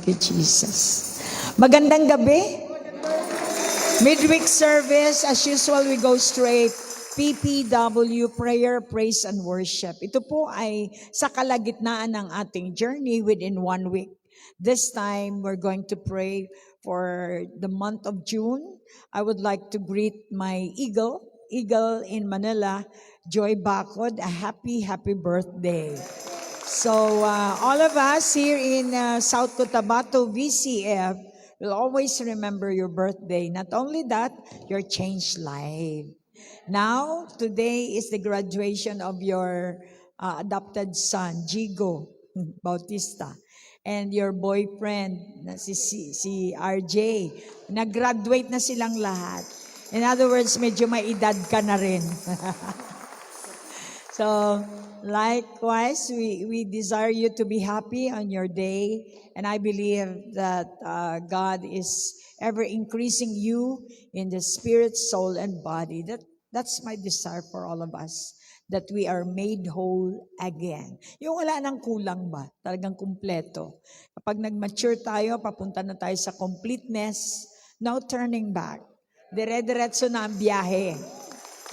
you, Jesus. Magandang gabi. Midweek service, as usual, we go straight. PPW, Prayer, Praise, and Worship. Ito po ay sa kalagitnaan ng ating journey within 1 week. This time, we're going to pray for the month of June. I would like to greet my eagle in Manila, Joy Bacod, a happy birthday. So, all of us here in South Cotabato, VCF, will always remember your birthday. Not only that, your changed life. Now, today is the graduation of your adopted son, Jigo Bautista, and your boyfriend, si RJ. Nag-graduate na silang lahat. In other words, medyo may edad ka na rin. So, likewise, we desire you to be happy on your day. And I believe that God is ever increasing you in the spirit, soul, and body. That's my desire for all of us, that we are made whole again. Yung wala nang kulang ba? Talagang kumpleto. Kapag nag-mature tayo, papunta na tayo sa completeness, no turning back. Dire-diretso na ang biyahe.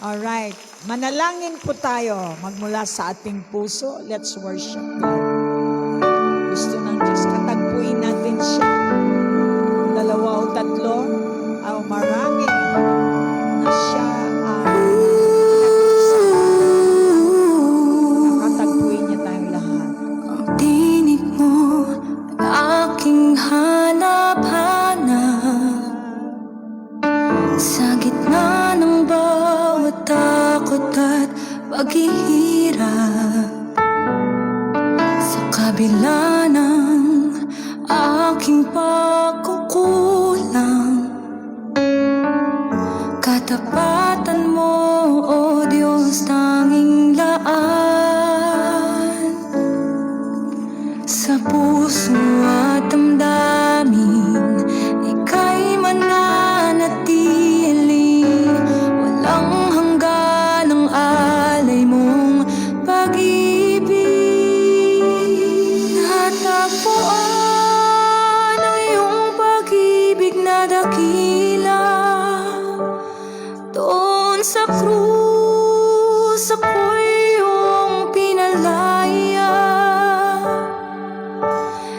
Alright. Manalangin po tayo magmula sa ating puso. Let's worship God. Gusto ng Diyos, katagpuin natin siya. Dalawa o tatlo, o marami na siya katagpuin niya tayong lahat. Ang tinig mo, aking hanap-hanap sa gitna ng bawat takot at paghihirap, sa kabila ng aking pagkukulang, katapatan mo, O Diyos, tanging laan sa puso at damdamin. Ika'y mananatili, walang hanggan ang alay mong pag-ibig. Natagpuan ang iyong pag-ibig na dakila. Doon sa krus ako'y iyong pinalaya.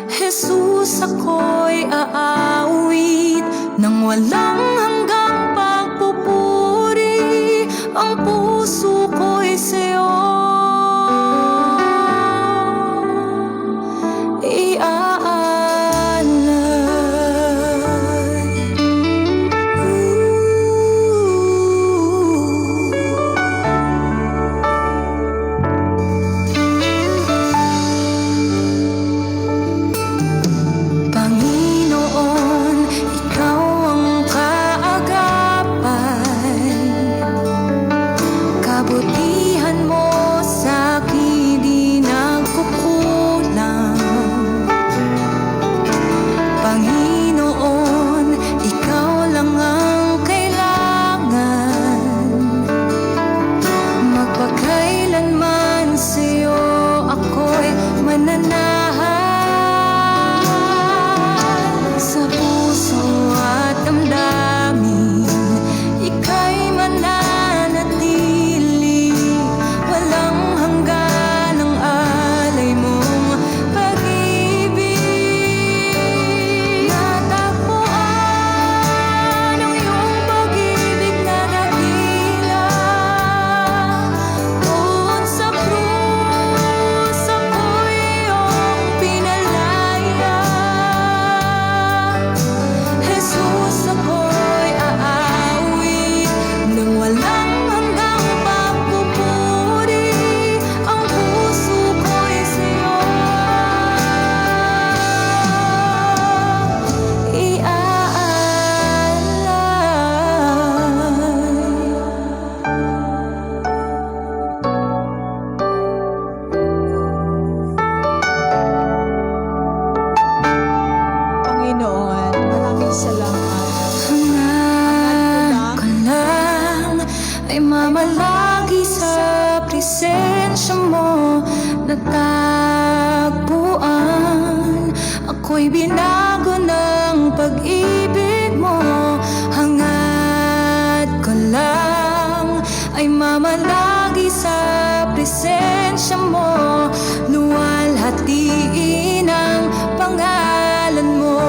Jesus, ako'y aawit nang walang hanggang pagpupuri. Ang puso ko'y sa'yo Panginoon, ikaw ang kaagapay, Ako'y binago ng pag-ibig mo. Hangad ko lang ay mamalagi sa presensya mo. Luwalhatiin ang pangalan mo.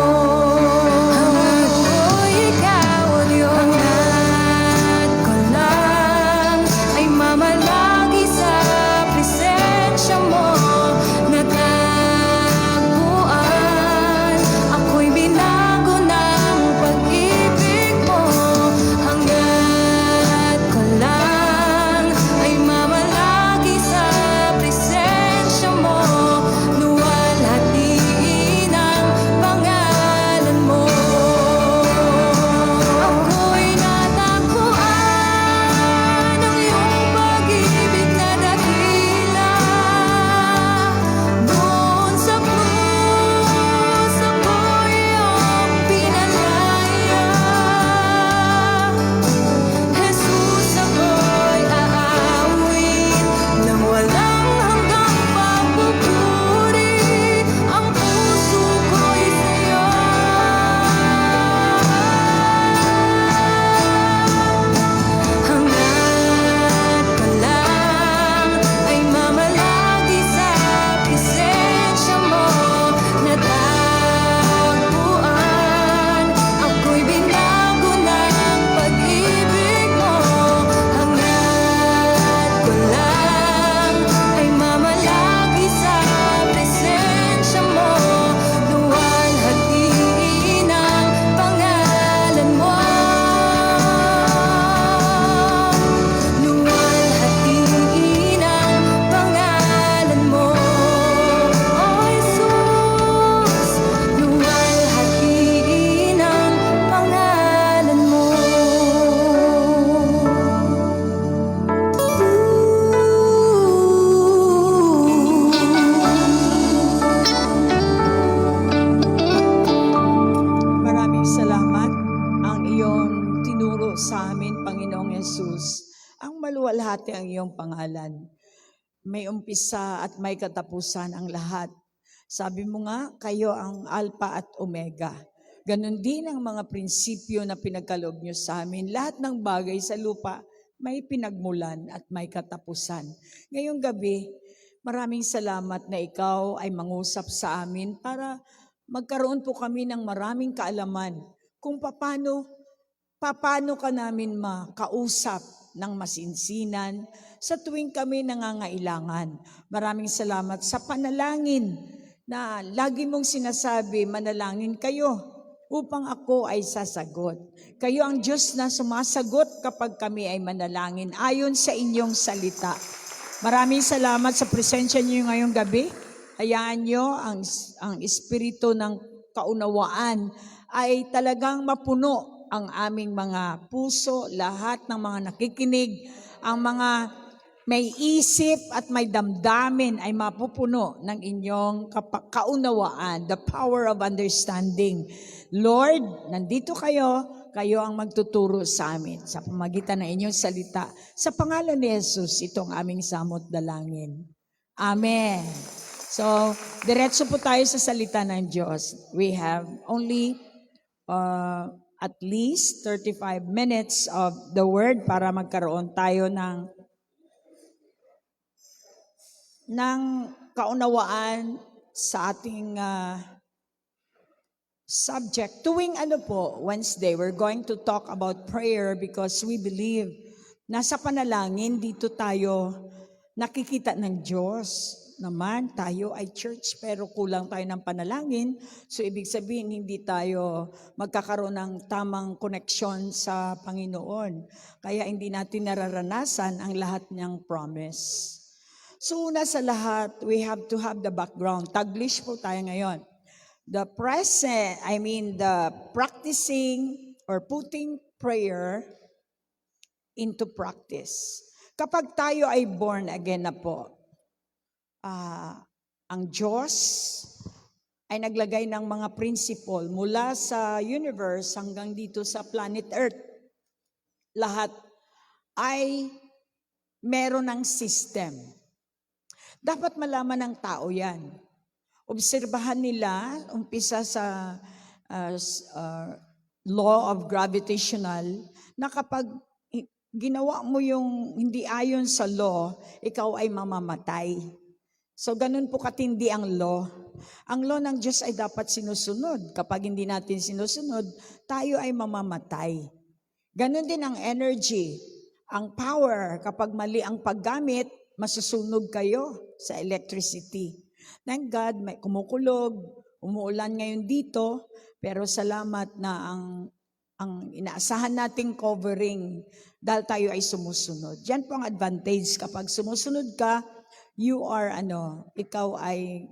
Hangad ko'y ikaw o Diyos. Hangad ko lang ay mamalagi sa presensya mo. Natagpuan, ako'y binago ng pag-ibig mo. Hangad ko lang ay mamalagi sa presensya mo. Luwalhatiin ang pangalan mo. Ako'y natagpuan ng iyong pag-ibig na dakila. Doon sa krus, ako'y iyong pinalaya. Jesus, ako'y aawit nang walang hanggang papupuri. Ang puso ko'y sa'yo. Hangad ka lang ay mamalagi sa presensya mo. Natagpuan, ako'y binago ng pag-ibig mo. Hangad ko lang ay mamalagi sa presensya mo. Luwalhatiin ang pangalan mo. Luwalhatiin ang pangalan mo. O Jesus, luwalhatiin ang pangalan mo. Maraming salamat ang iyong tinuro sa amin, Panginoong Yesus. Ang maluwalhati ang iyong pangalan. May umpisa at may katapusan ang lahat. Sabi mo nga, kayo ang Alpha at Omega. Ganon din ang mga prinsipyo na pinagkaloob niyo sa amin. Lahat ng bagay sa lupa may pinagmulan at may katapusan. Ngayong gabi, maraming salamat na ikaw ay mangusap sa amin para magkaroon po kami ng maraming kaalaman kung paano ka namin makausap ng masinsinan sa tuwing kami nangangailangan. Maraming salamat sa panalangin na lagi mong sinasabi, manalangin kayo upang ako ay sasagot. Kayo ang Diyos na sumasagot kapag kami ay manalangin ayon sa inyong salita. Maraming salamat sa presensya niyo ngayong gabi. Hayaan niyo ang espiritu ng kaunawaan ay talagang mapuno ang aming mga puso, lahat ng mga nakikinig, ang mga may isip at may damdamin ay mapupuno ng inyong kaunawaan, the power of understanding. Lord, nandito kayo ang magtuturo sa amin sa pamagitan ng inyong salita. Sa pangalan ni Jesus, itong aming samot dalangin. Amen. So, diretso po tayo sa salita ng Diyos. We have only at least 35 minutes of the Word para magkaroon tayo ng kaunawaan sa ating subject. Tuwing Wednesday, we're going to talk about prayer because we believe na sa panalangin dito tayo nakikita ng Diyos. Naman, tayo ay church pero kulang tayo ng panalangin. So, ibig sabihin, hindi tayo magkakaroon ng tamang koneksyon sa Panginoon. Kaya hindi natin nararanasan ang lahat niyang promise. So, una sa lahat, we have to have the background. Taglish po tayo ngayon. The practicing or putting prayer into practice. Kapag tayo ay born again na po, ang Diyos ay naglagay ng mga principle mula sa universe hanggang dito sa planet Earth. Lahat ay meron ng system. Dapat malaman ng tao yan. Obserbahan nila, umpisa sa law of gravitational, na kapag ginawa mo yung hindi ayon sa law, ikaw ay mamamatay. So ganun po katindi ang law. Ang law ng Diyos ay dapat sinusunod. Kapag hindi natin sinusunod, tayo ay mamamatay. Ganun din ang energy, ang power. Kapag mali ang paggamit, masusunog kayo sa electricity. Thank God, may kumukulog, umuulan ngayon dito, pero salamat na ang inaasahan nating covering dahil tayo ay sumusunod. Yan po ang advantage. Kapag sumusunod ka, you are ikaw ay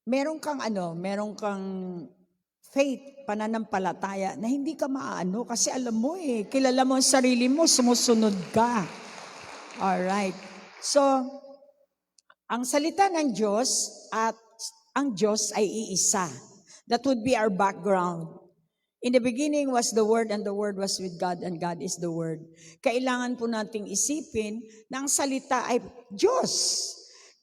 meron kang faith, pananampalataya na hindi ka maaano kasi alam mo kilala mo ang sarili mo, sumusunod ka. Alright. So, ang salita ng Diyos at ang Diyos ay iisa. That would be our background. In the beginning was the Word, and the Word was with God, and God is the Word. Kailangan po nating isipin na ang salita ay Diyos.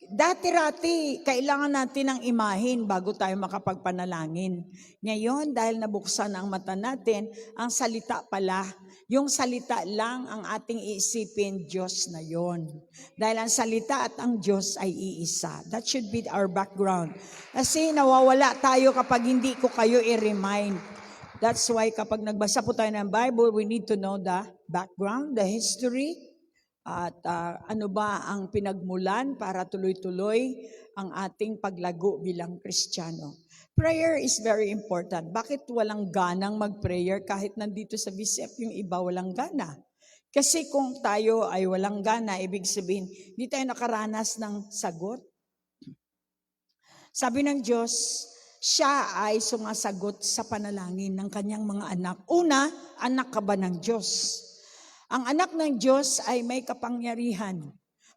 Dati-rati, kailangan natin ng imahin bago tayo makapagpanalangin. Ngayon, dahil nabuksan ang mata natin, ang salita pala, yung salita lang ang ating iisipin, Diyos na yon. Dahil ang salita at ang Diyos ay iisa. That should be our background. Kasi nawawala tayo kapag hindi ko kayo i-remind. That's why kapag nagbasa po tayo ng Bible, we need to know the background, the history, at ano ba ang pinagmulan para tuloy-tuloy ang ating paglago bilang Kristiyano. Prayer is very important. Bakit walang ganang mag-prayer kahit nandito sa BCF yung iba walang gana? Kasi kung tayo ay walang gana, ibig sabihin, hindi tayo nakaranas ng sagot. Sabi ng Diyos, siya ay sumasagot sa panalangin ng kanyang mga anak. Una, anak ka ba ng Diyos? Ang anak ng Diyos ay may kapangyarihan.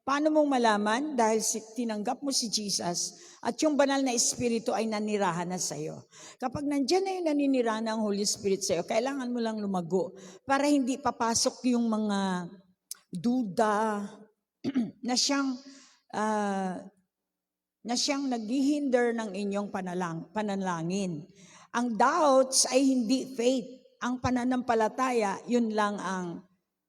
Paano mong malaman? Dahil tinanggap mo si Jesus at yung banal na Espiritu ay nanirahan na sa'yo. Kapag nandyan na yung naninirahan ng Holy Spirit sa'yo, kailangan mo lang lumago para hindi papasok yung mga duda na siyang naghihinder ng inyong panalangin. Ang doubts ay hindi faith. Ang pananampalataya, yun lang ang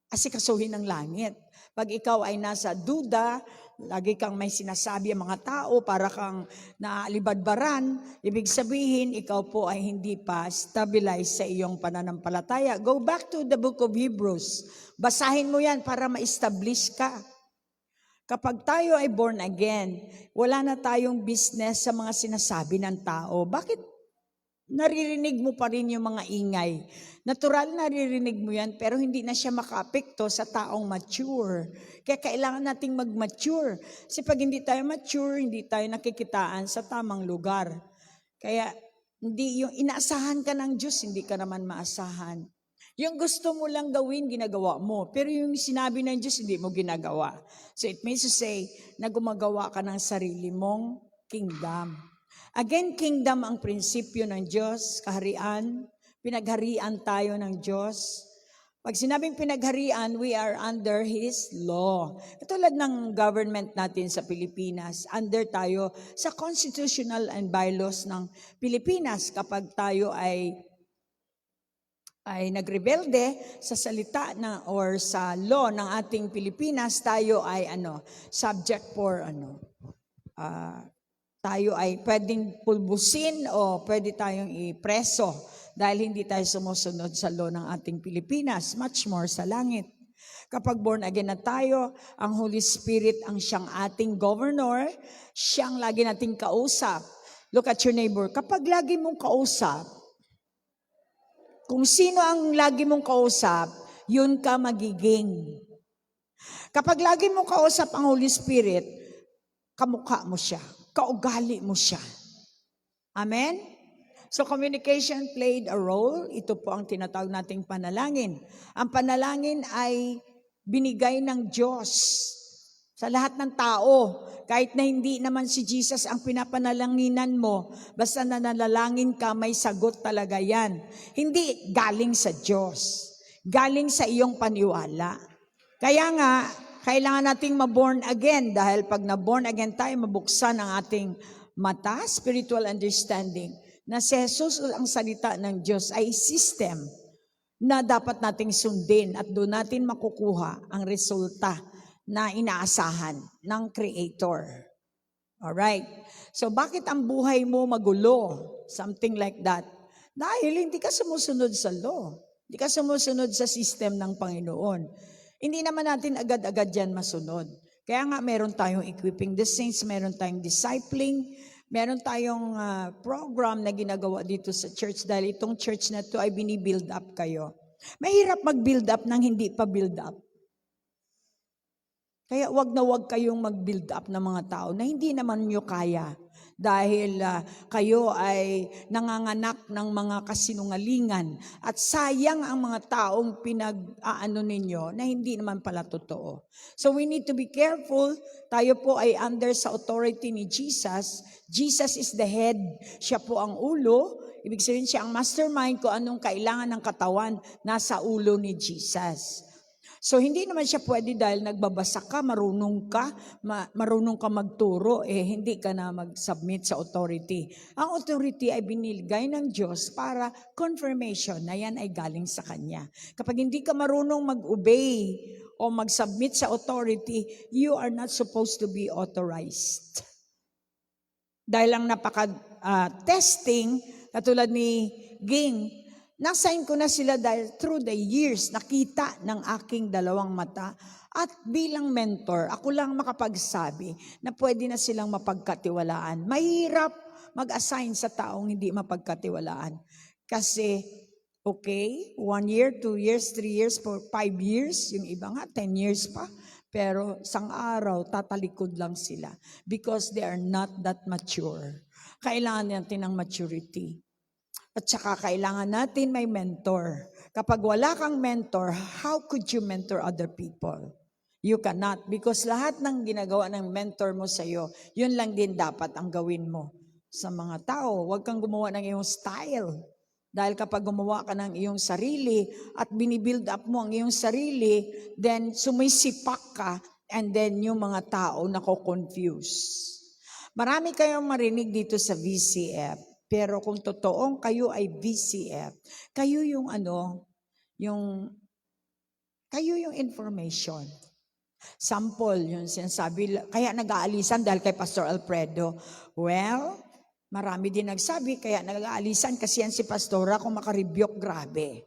asikasuhin ng langit. Pag ikaw ay nasa duda, lagi kang may sinasabi ang mga tao para kang naalibadbaran, ibig sabihin, ikaw po ay hindi pa stabilize sa iyong pananampalataya. Go back to the book of Hebrews. Basahin mo yan para ma-establish ka. Kapag tayo ay born again, wala na tayong business sa mga sinasabi ng tao. Bakit naririnig mo pa rin yung mga ingay? Natural naririnig mo yan, pero hindi na siya makaapekto sa taong mature. Kaya kailangan nating mag-mature. Kasi pag hindi tayo mature, hindi tayo nakikitaan sa tamang lugar. Kaya hindi yung inaasahan ka ng Diyos, hindi ka naman maasahan. Yung gusto mo lang gawin, ginagawa mo. Pero yung sinabi ng Diyos, hindi mo ginagawa. So it means to say na gumagawa ka ng sarili mong kingdom. Again, kingdom ang prinsipyo ng Diyos, kaharian. Pinagharian tayo ng Diyos. Pag sinabing pinagharian, we are under His law. Katulad ng government natin sa Pilipinas, under tayo sa constitutional and bylaws ng Pilipinas. Kapag tayo ay nagrebelde sa salita or sa law ng ating Pilipinas, tayo ay subject for tayo ay pwedeng pulbusin o pwede tayong ipreso dahil hindi tayo sumusunod sa law ng ating Pilipinas, much more sa langit. Kapag born again na tayo, ang Holy Spirit ang siyang ating governor, siyang lagi nating kausap. Look at your neighbor. Kapag lagi mong kausap, kung sino ang lagi mong kausap, yun ka magiging. Kapag lagi mong kausap ang Holy Spirit, kamukha mo siya, kaugali mo siya. Amen? So communication played a role. Ito po ang tinatawag nating panalangin. Ang panalangin ay binigay ng Diyos sa lahat ng tao. Kahit na hindi naman si Jesus ang pinapanalanginan mo, basta na nalalangin ka, may sagot talaga yan. Hindi galing sa Diyos. Galing sa iyong paniwala. Kaya nga, Kailangan nating ma-born again dahil pag na-born again tayo, mabuksan ang ating mata, spiritual understanding, na si Jesus ang salita ng Diyos ay system na dapat nating sundin at doon natin makukuha ang resulta na inaasahan ng Creator. Alright. So bakit ang buhay mo magulo? Something like that. Dahil hindi ka sumusunod sa law. Hindi ka sumusunod sa system ng Panginoon. Hindi naman natin agad-agad yan masunod. Kaya nga meron tayong equipping the saints, meron tayong discipling, meron tayong program na ginagawa dito sa church dahil itong church na to ay binibuild up kayo. Mahirap mag-build up nang hindi pa build up. Kaya wag na wag kayong mag-build up ng mga tao na hindi naman nyo kaya. Dahil kayo ay nanganganak ng mga kasinungalingan at sayang ang mga taong pinag-aano ninyo na hindi naman pala totoo. So we need to be careful. Tayo po ay under sa authority ni Jesus. Jesus is the head. Siya po ang ulo. Ibig sabihin siya ang mastermind kung anong kailangan ng katawan nasa ulo ni Jesus. So hindi naman siya pwede dahil nagbabasa ka, marunong ka magturo, hindi ka na mag-submit sa authority. Ang authority ay binigay ng Diyos para confirmation na yan ay galing sa Kanya. Kapag hindi ka marunong mag-obey o mag-submit sa authority, you are not supposed to be authorized. Dahil lang napaka-testing, katulad ni Ging, nasign ko na sila dahil through the years, nakita ng aking dalawang mata. At bilang mentor, ako lang makapagsabi na pwede na silang mapagkatiwalaan. Mahirap mag-assign sa taong hindi mapagkatiwalaan. Kasi, okay, 1 year, 2 years, 3 years, 5 years, yung iba nga, 10 years pa. Pero isang araw, tatalikod lang sila because they are not that mature. Kailangan natin ng maturity. At saka kailangan natin may mentor. Kapag wala kang mentor, how could you mentor other people? You cannot because lahat ng ginagawa ng mentor mo sa iyo, yun lang din dapat ang gawin mo sa mga tao. Huwag kang gumawa ng iyong style. Dahil kapag gumawa ka ng iyong sarili at binibuild up mo ang iyong sarili, then sumisipak ka and then yung mga tao nako-confuse. Marami kayong marinig dito sa VCF. Pero kung totoong kayo ay VCF, kayo yung kayo yung information. Sample, yung sinasabi, kaya nag-aalisan dahil kay Pastor Alfredo. Well, marami din nagsabi, kaya nag-aalisan kasi yan si Pastora kung makarebuke, grabe.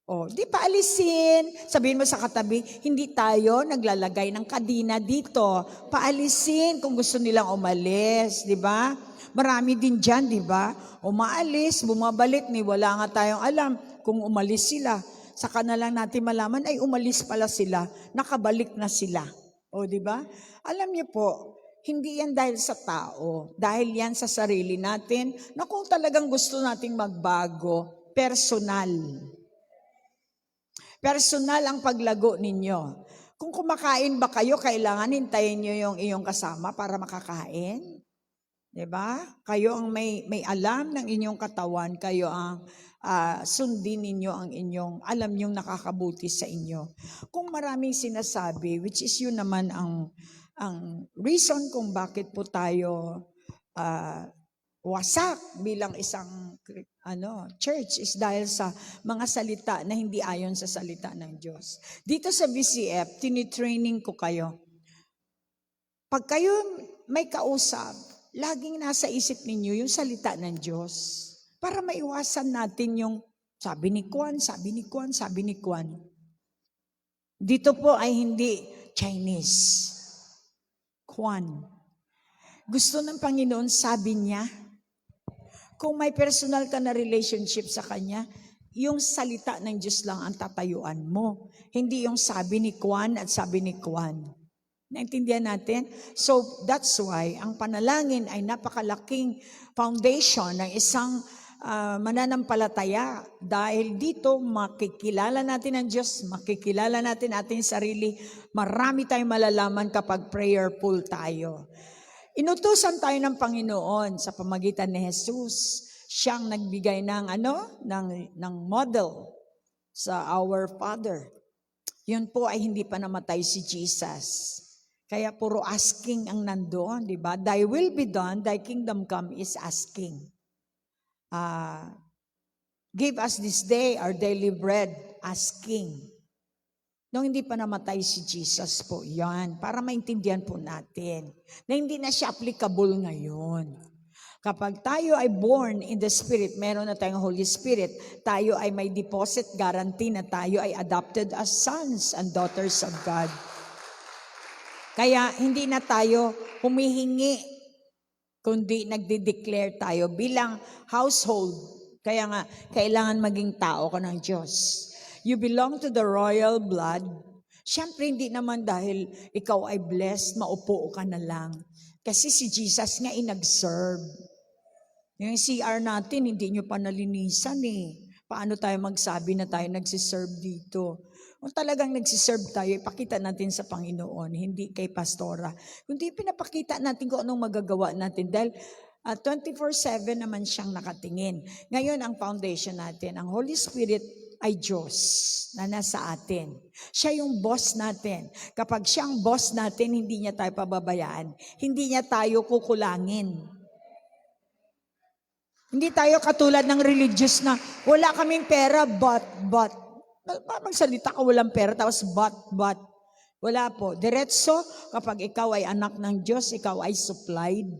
O, di pa alisin. Sabihin mo sa katabi, hindi tayo naglalagay ng kadina dito. Paalisin kung gusto nilang umalis, di ba? Marami din dyan, di ba? Umaalis, bumabalik, wala nga tayong alam kung umalis sila. Saka na lang natin malaman, ay umalis pala sila, nakabalik na sila. O, di ba? Alam niyo po, hindi yan dahil sa tao, dahil yan sa sarili natin, na kung talagang gusto nating magbago, personal. Personal ang paglago ninyo. Kung kumakain ba kayo, kailangan hintayin nyo yung iyong kasama para makakain. Diba? Kayo ang may alam ng inyong katawan, kayo ang sundin ninyo ang inyong, alam yung nakakabuti sa inyo. Kung maraming sinasabi, which is yun naman ang reason kung bakit po tayo wasak bilang isang church is dahil sa mga salita na hindi ayon sa salita ng Diyos. Dito sa VCF, tinitraining ko kayo. Pag kayo may kausap, laging nasa isip ninyo yung salita ng Diyos para maiwasan natin yung sabi ni Kwan, sabi ni Kwan, sabi ni Kwan. Dito po ay hindi Chinese. Kwan. Gusto ng Panginoon, sabi niya, kung may personal ka na relationship sa Kanya, yung salita ng Diyos lang ang tatayuan mo. Hindi yung sabi ni Kwan at sabi ni Kwan. Naintindihan natin? So, that's why ang panalangin ay napakalaking foundation ng isang mananampalataya. Dahil dito, makikilala natin ang Diyos, makikilala natin ating sarili. Marami tayong malalaman kapag prayerful tayo. Inutusan tayo ng Panginoon sa pamagitan ni Jesus. Siyang nagbigay ng model sa our Father. Yun po ay hindi pa namatay si Jesus. Kaya puro asking ang nandoon, di ba? Thy will be done, thy kingdom come is asking. Give us this day our daily bread, asking. Nung hindi pa namatay si Jesus po, yan. Para maintindihan po natin na hindi na siya applicable ngayon. Kapag tayo ay born in the Spirit, meron na tayong Holy Spirit, tayo ay may deposit guarantee na tayo ay adopted as sons and daughters of God. Kaya hindi na tayo humihingi, kundi nagde-declare tayo bilang household. Kaya nga, kailangan maging tao ka ng Diyos. You belong to the royal blood. Siyempre, hindi naman dahil ikaw ay blessed, maupo ka na lang. Kasi si Jesus nga ay nag-serve. Yung CR natin, hindi nyo pa nalinisan eh. Paano tayo magsabi na tayo nagsiserve dito? Kung talagang nagsiserve tayo, ipakita natin sa Panginoon, hindi kay pastora. Kundi pinapakita natin kung anong magagawa natin. Dahil 24/7 naman siyang nakatingin. Ngayon, ang foundation natin, ang Holy Spirit ay Diyos na nasa atin. Siya yung boss natin. Kapag siyang boss natin, hindi niya tayo pababayaan. Hindi niya tayo kukulangin. Hindi tayo katulad ng religious na wala kaming pera, but. Magsalita ka walang pera, tapos but. Wala po. Diretso, kapag ikaw ay anak ng Diyos, ikaw ay supplied.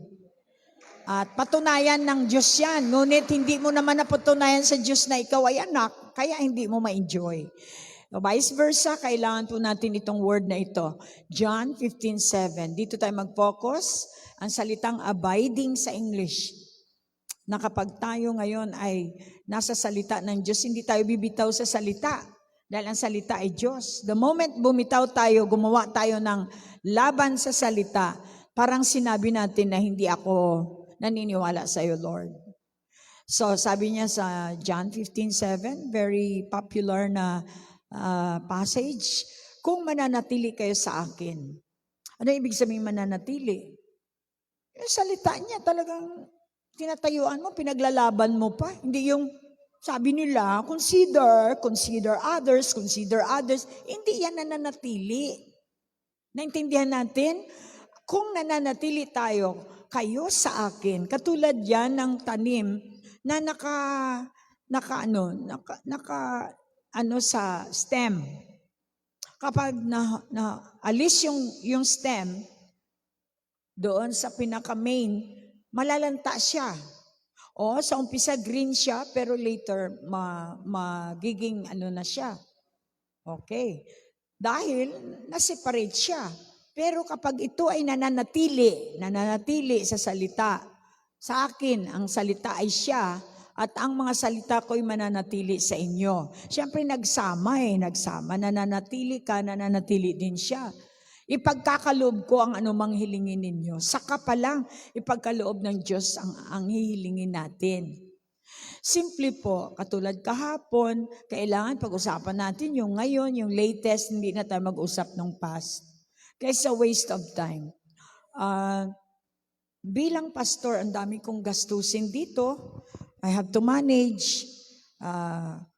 At patunayan ng Diyos yan. Ngunit hindi mo naman napatunayan sa Diyos na ikaw ay anak, kaya hindi mo ma-enjoy. Vice versa, kailangan po natin itong word na ito. John 15:7. Dito tayo mag-focus. Ang salitang abiding sa English. Na kapag tayo ngayon ay nasa salita ng Diyos, hindi tayo bibitaw sa salita. Dahil ang salita ay Diyos. The moment bumitaw tayo, gumawa tayo ng laban sa salita, parang sinabi natin na hindi ako naniniwala sa iyo, Lord. So, sabi niya sa John 15:7, very popular na passage, kung mananatili kayo sa akin. Ano ibig sabihin mananatili? Yung salita niya talagang tinatayuan mo, pinaglalaban mo pa. Hindi yung sabi nila, consider others. Hindi yan nananatili. Naintindihan natin? Kung nananatili tayo, kayo sa akin, katulad yan ng tanim na naka sa stem. Kapag alis yung stem, doon sa pinaka-main, malalanta siya. O sa umpisa green siya, pero later magiging na siya. Okay. Dahil na-separate siya. Pero kapag ito ay nananatili sa salita, sa akin, ang salita ay siya, at ang mga salita ko'y mananatili sa inyo. Siyempre nagsama, nananatili ka, nananatili din siya. Ipagkakaloob ko ang anumang hilingin ninyo. Saka pa lang, ipagkaloob ng Diyos ang hihilingin natin. Simple po, katulad kahapon, kailangan pag-usapan natin yung ngayon, yung latest, hindi na tayo mag-usap ng past. Kaysa waste of time. Bilang pastor, ang dami kong gastusin dito. I have to manage.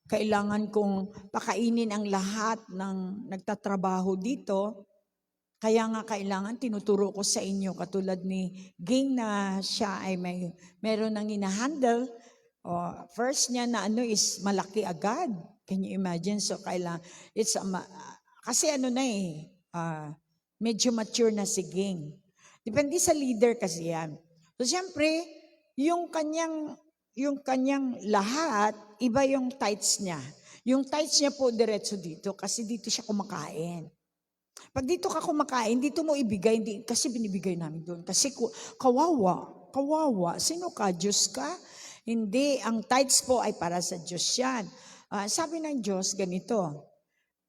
Kailangan kong pakainin ang lahat ng nagtatrabaho dito. Kaya nga kailangan tinuturo ko sa inyo, katulad ni Ging na siya ay meron nang ina-handle. First niya na is malaki agad. Can you imagine? So kailangan, kasi medyo mature na si Ging. Depende sa leader kasi yan. So siyempre, yung kanyang lahat, iba yung tithes niya. Yung tithes niya po diretso dito kasi dito siya kumakain. Pag dito ka kumakain, dito mo ibigay, hindi, kasi binibigay namin doon. Kasi kawawa. Sino ka? Diyos ka? Hindi, ang tithes po ay para sa Diyos yan. Sabi ng Diyos, ganito,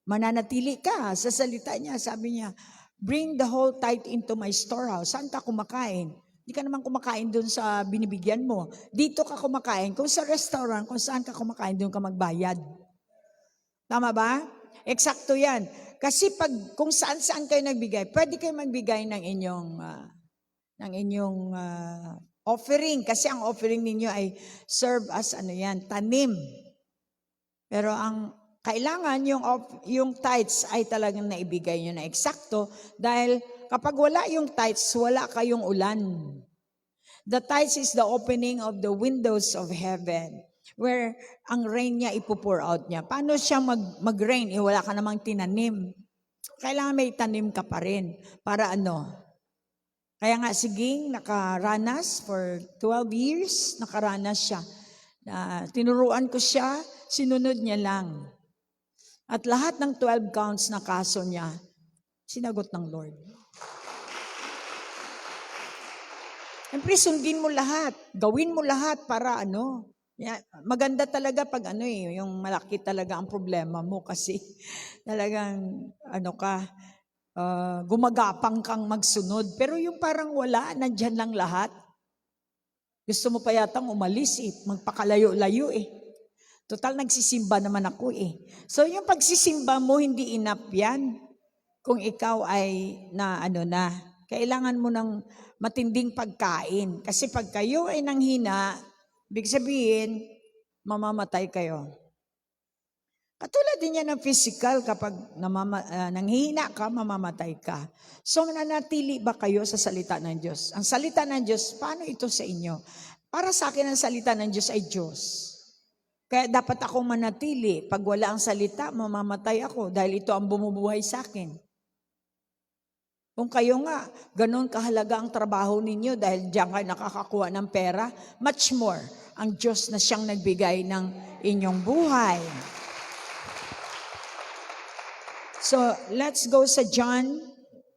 mananatili ka sa salita niya. Sabi niya, bring the whole tithe into my storehouse. Saan ka kumakain? Hindi ka naman kumakain doon sa binibigyan mo. Dito ka kumakain. Kung sa restaurant, kung saan ka kumakain, doon ka magbayad. Tama ba? Eksakto yan. Kasi kung saan-saan kayo nagbigay, pwede kayo magbigay ng inyong offering. Kasi ang offering ninyo ay serve as tanim. Pero ang Kailangan yung tithes ay talagang naibigay nyo na eksakto dahil kapag wala yung tithes, wala kayong ulan. The tithes is the opening of the windows of heaven where ang rain niya ipo-pour out niya. Paano siya mag-rain? Wala ka namang tinanim. Kailangan may tanim ka pa rin. Para ano? Kaya nga si Ging nakaranas for 12 years, nakaranas siya. Tinuruan ko siya, sinunod niya lang. At lahat ng 12 counts na kaso niya, sinagot ng Lord. Siyempre, sundin mo lahat. Gawin mo lahat para ano. Maganda talaga pag yung malaki talaga ang problema mo kasi talagang gumagapang kang magsunod. Pero yung parang wala, nandyan lang lahat. Gusto mo pa yatang umalis magpakalayo-layo Total, nagsisimba naman ako So, yung pagsisimba mo, hindi enough yan. Kung ikaw ay kailangan mo ng matinding pagkain. Kasi pag kayo ay nanghina, ibig sabihin, mamamatay kayo. Katulad din yan ng physical, kapag nanghihina ka, mamamatay ka. So, nanatili ba kayo sa salita ng Diyos? Ang salita ng Diyos, paano ito sa inyo? Para sa akin, ang salita ng Diyos ay Diyos. Kaya dapat akong manatili. Pag wala ang salita, mamamatay ako dahil ito ang bumubuhay sa akin. Kung kayo nga, ganun kahalaga ang trabaho ninyo dahil diyan kayo nakakakuha ng pera, much more ang Diyos na siyang nagbigay ng inyong buhay. So, let's go sa John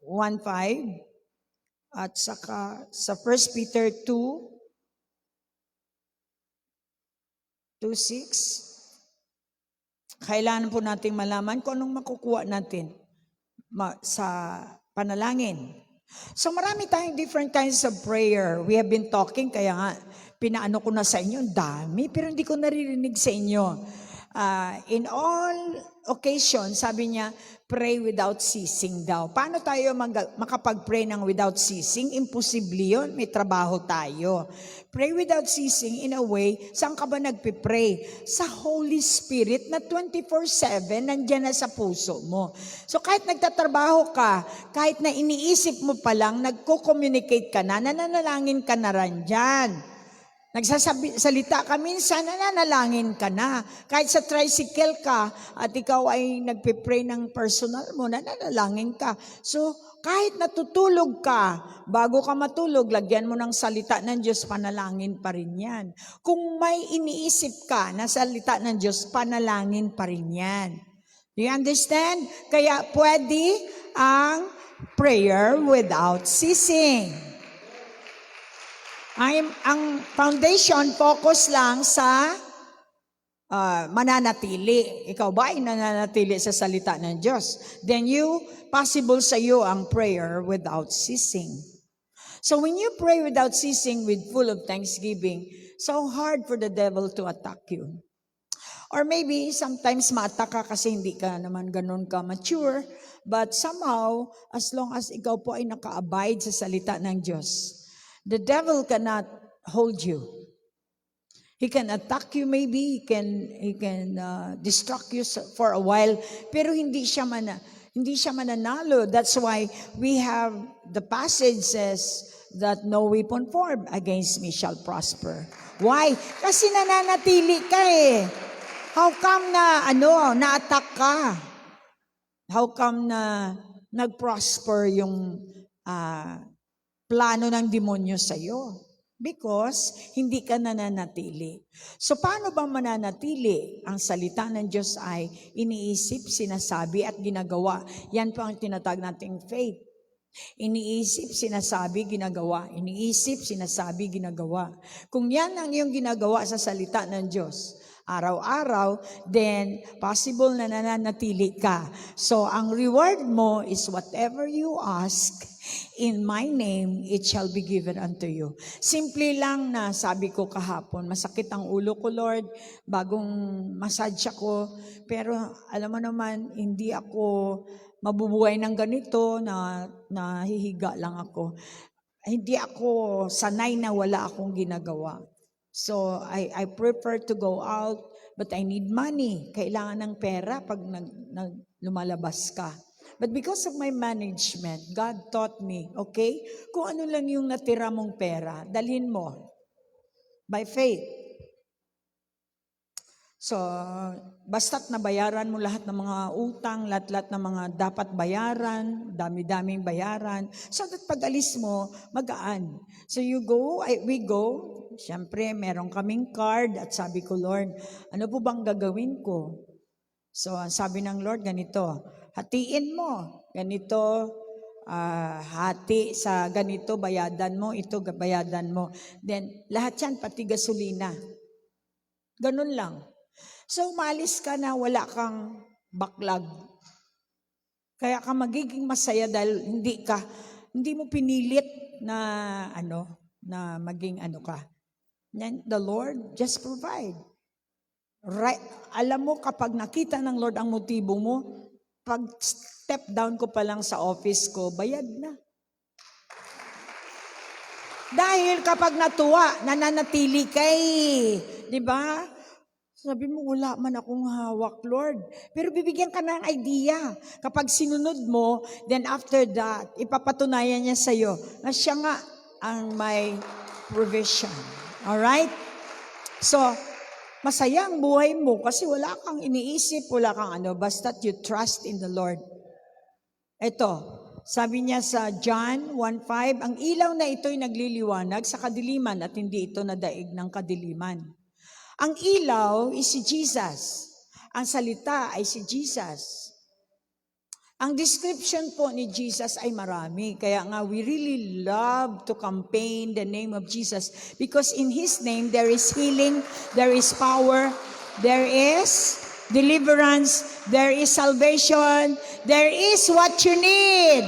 1:5 at saka sa 1 Peter 2:6. Kailangan po nating malaman kung anong makukuha natin sa panalangin. So marami tayong different kinds of prayer. We have been talking, kaya nga pinaano ko na sa inyo, dami, pero hindi ko naririnig sa inyo. In all occasions, sabi niya, pray without ceasing daw. Paano tayo makapag-pray ng without ceasing? Imposible yun, may trabaho tayo. Pray without ceasing in a way, saan ka ba nagpipray? Sa Holy Spirit na 24/7 nandiyan na sa puso mo. So kahit nagtatrabaho ka, kahit na iniisip mo pa lang, nagko-communicate ka na, nananalangin ka na rin dyan. Nagsasalita ka minsan, nananalangin ka na. Kahit sa tricycle ka at ikaw ay nagpipray ng personal mo, nananalangin ka. So, kahit natutulog ka, bago ka matulog, lagyan mo ng salita ng Diyos, panalangin pa rin yan. Kung may iniisip ka na salita ng Diyos, panalangin pa rin yan. Do you understand? Kaya pwede ang prayer without ceasing. Ang foundation, focus lang sa mananatili. Ikaw ba ay nananatili sa salita ng Diyos? Then possible sa iyo ang prayer without ceasing. So when you pray without ceasing with full of thanksgiving, so hard for the devil to attack you. Or maybe sometimes ma-attack ka kasi hindi ka naman ganun ka mature, but somehow, as long as ikaw po ay naka-abide sa salita ng Diyos, the devil cannot hold you. He can attack you maybe, he can distract you for a while, pero hindi siya mananalo. That's why we have the passage says that no weapon formed against me shall prosper. Why? Kasi nananatili ka How come na-attack ka? How come na nag-prosper yung plano ng demonyo sa'yo? Because hindi ka nananatili. So paano ba mananatili? Ang salita ng Diyos ay iniisip, sinasabi at ginagawa. Yan po ang tinatawag nating faith. Iniisip, sinasabi, ginagawa. Iniisip, sinasabi, ginagawa. Kung yan ang iyong ginagawa sa salita ng Diyos, araw-araw, then possible na nananatili ka. So ang reward mo is whatever you ask, in my name, it shall be given unto you. Simple lang na sabi ko kahapon, masakit ang ulo ko, Lord, bagong massage ako, pero alam mo naman, hindi ako mabubuhay ng ganito, na nahihiga lang ako. Hindi ako sanay na wala akong ginagawa. So, I prefer to go out, but I need money. Kailangan ng pera pag lumalabas ka. But because of my management, God taught me, okay, kung ano lang yung natira mong pera, dalhin mo. By faith. So, basta't nabayaran mo lahat ng mga utang, lahat-lahat ng mga dapat bayaran, dami-daming bayaran, so that pag alis mo, magaan. So you go, we go, siyempre meron kaming card at sabi ko, Lord, ano po bang gagawin ko? So, sabi ng Lord, ganito, hatiin mo, ganito, hati sa ganito, bayadan mo, ito, bayadan mo. Then, lahat yan, pati gasolina. Ganun lang. So, umalis ka na wala kang backlog. Kaya ka magiging masaya dahil hindi mo pinilit na maging ka. And the Lord just provide. Right, alam mo kapag nakita ng Lord ang motibo mo, pag step down ko pa lang sa office ko, bayad na. Dahil kapag natuwa, nananatili kay, di ba? Sabi mo, wala man akong hawak, Lord. Pero bibigyan ka ng idea. Kapag sinunod mo, then after that, ipapatunayan niya sa'yo na siya nga ang may provision. Alright? So, masaya ang buhay mo kasi wala kang iniisip, wala kang basta't you trust in the Lord. Ito, sabi niya sa John 1:5, ang ilaw na ito'y nagliliwanag sa kadiliman at hindi ito nadaig ng kadiliman. Ang ilaw is si Jesus. Ang salita ay si Jesus. Ang description po ni Jesus ay marami. Kaya nga, we really love to campaign the name of Jesus because in His name, there is healing, there is power, there is deliverance, there is salvation, there is what you need.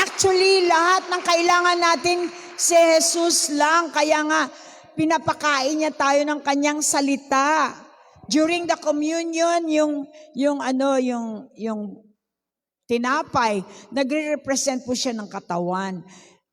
Actually, lahat ng kailangan natin si Jesus lang. Kaya nga, pinapakain niya tayo ng kanyang salita. During the communion, yung tinapay, nagre-represent po siya ng katawan.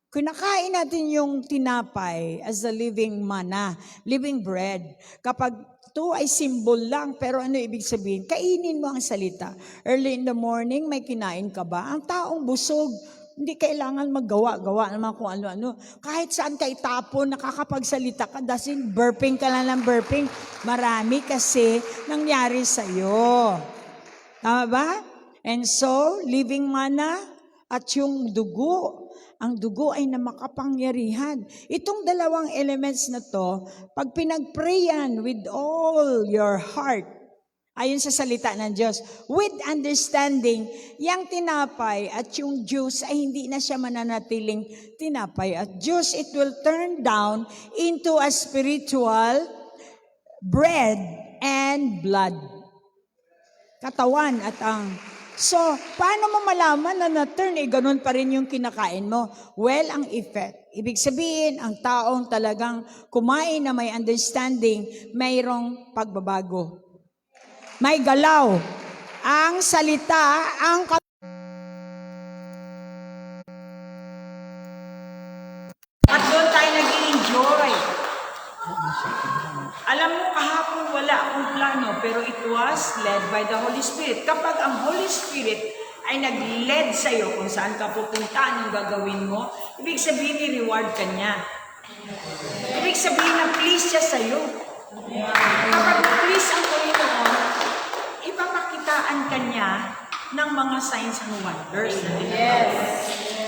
Kinakain natin yung tinapay as a living manna, living bread. Kapag ito ay symbol lang, pero ano ibig sabihin? Kainin mo ang salita. Early in the morning, may kinain ka ba? Ang taong busog, hindi kailangan gawa naman kung ano-ano. Kahit saan ka itapon, nakakapagsalita ka, dasin burping ka lang ng burping. Marami kasi nangyari sa'yo. Tama ba? And so, living manna at yung dugo. Ang dugo ay na makapangyarihan. Itong dalawang elements na to, pag pinag-prayan with all your heart, ayon sa salita ng Diyos, with understanding, yung tinapay at yung juice ay hindi na siya mananatiling tinapay at juice. It will turn down into a spiritual bread and blood. Katawan at So, paano mo malaman na na-turn? Ganun pa rin yung kinakain mo. Well, ang effect. Ibig sabihin, ang taong talagang kumain na may understanding, mayroong pagbabago. May galaw. Ang salita, at doon tayo nag-enjoy. Alam mo, kahapon wala akong plano, pero it was led by the Holy Spirit. Kapag ang Holy Spirit ay nag-led sa'yo kung saan ka pupunta, anong gagawin mo, ibig sabihin, i-reward ka niya. Ibig sabihin na please siya sa'yo. Kapag please ang Panginoon, ipapakitaan ka niya ng mga signs and wonders. Yes.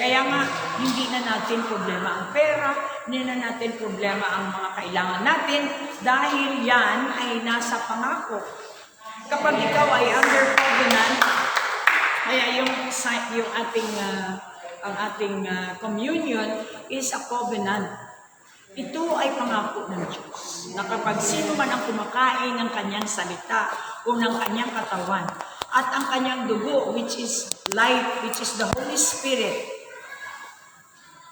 Kaya nga, hindi na natin problema ang pera, hindi na natin problema ang mga kailangan natin dahil yan ay nasa pangako. Kapag ikaw ay under covenant, kaya yung ating communion is a covenant. Ito ay pangako ng Diyos na kapag sino man ang kumakain ng kanyang salita o ng kanyang katawan at ang kanyang dugo, which is life, which is the Holy Spirit,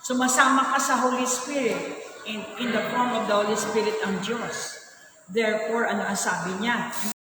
sumasama ka sa Holy Spirit, in the form of the Holy Spirit ang Diyos. Therefore, ano ang sabi niya?